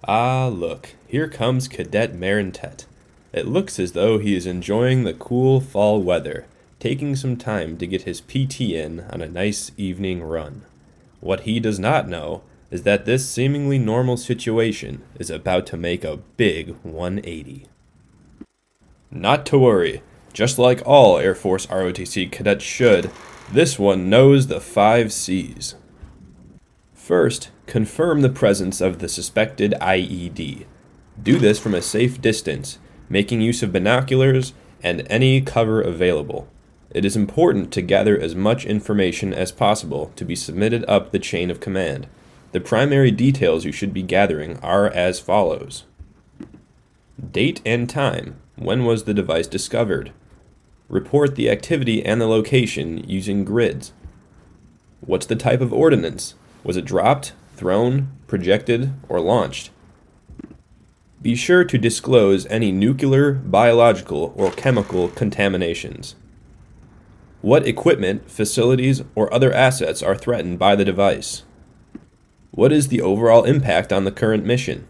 Ah, look, here comes Cadet Marintet. It looks as though he is enjoying the cool fall weather, taking some time to get his PT in on a nice evening run. What he does not know is that this seemingly normal situation is about to make a big 180. Not to worry, just like all Air Force ROTC cadets should, this one knows the 5 C's. First, confirm the presence of the suspected IED. Do this from a safe distance, making use of binoculars and any cover available. It is important to gather as much information as possible to be submitted up the chain of command. The primary details you should be gathering are as follows. Date and time. When was the device discovered? Report the activity and the location using grids. What's the type of ordnance? Was it dropped, thrown, projected, or launched? Be sure to disclose any nuclear, biological, or chemical contaminations. What equipment, facilities, or other assets are threatened by the device? What is the overall impact on the current mission?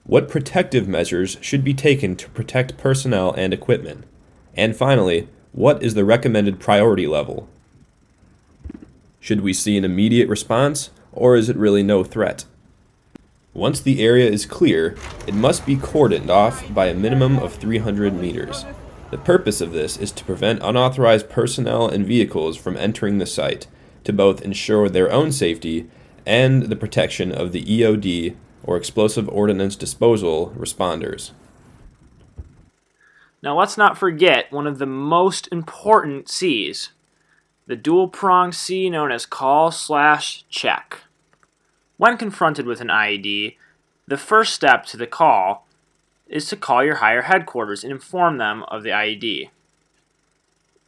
What protective measures should be taken to protect personnel and equipment? And finally, what is the recommended priority level? Should we see an immediate response, or is it really no threat? Once the area is clear, it must be cordoned off by a minimum of 300 meters. The purpose of this is to prevent unauthorized personnel and vehicles from entering the site, to both ensure their own safety and the protection of the EOD, or Explosive Ordnance Disposal, responders. Now let's not forget one of the most important C's, the dual-pronged C known as call/check. When confronted with an IED, the first step to the call is to call your higher headquarters and inform them of the IED.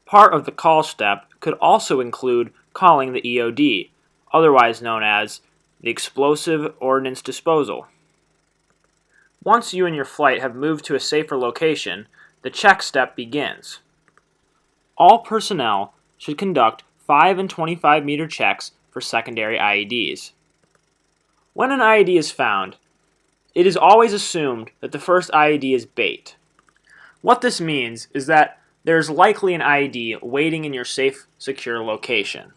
Part of the call step could also include calling the EOD, otherwise known as the Explosive Ordnance Disposal. Once you and your flight have moved to a safer location, the check step begins. All personnel should conduct 5 and 25 meter checks for secondary IEDs. When an IED is found, it is always assumed that the first IED is bait. What this means is that there is likely an IED waiting in your safe, secure location.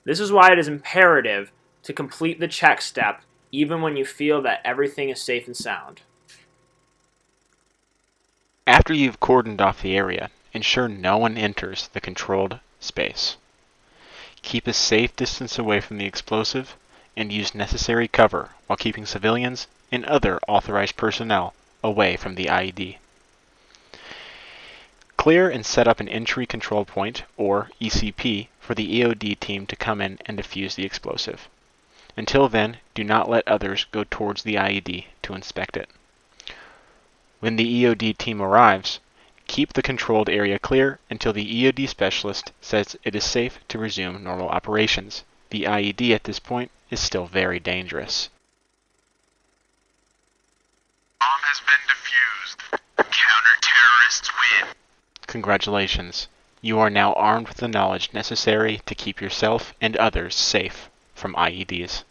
This is why it is imperative to complete the check step even when you feel that everything is safe and sound. After you've cordoned off the area, ensure no one enters the controlled space. Keep a safe distance away from the explosive and use necessary cover while keeping civilians and other authorized personnel away from the IED. Clear and set up an entry control point, or ECP, for the EOD team to come in and defuse the explosive. Until then, do not let others go towards the IED to inspect it. When the EOD team arrives, keep the controlled area clear until the EOD specialist says it is safe to resume normal operations. The IED at this point is still very dangerous. Bomb has been defused. Counter-terrorists win. Congratulations. You are now armed with the knowledge necessary to keep yourself and others safe from IEDs.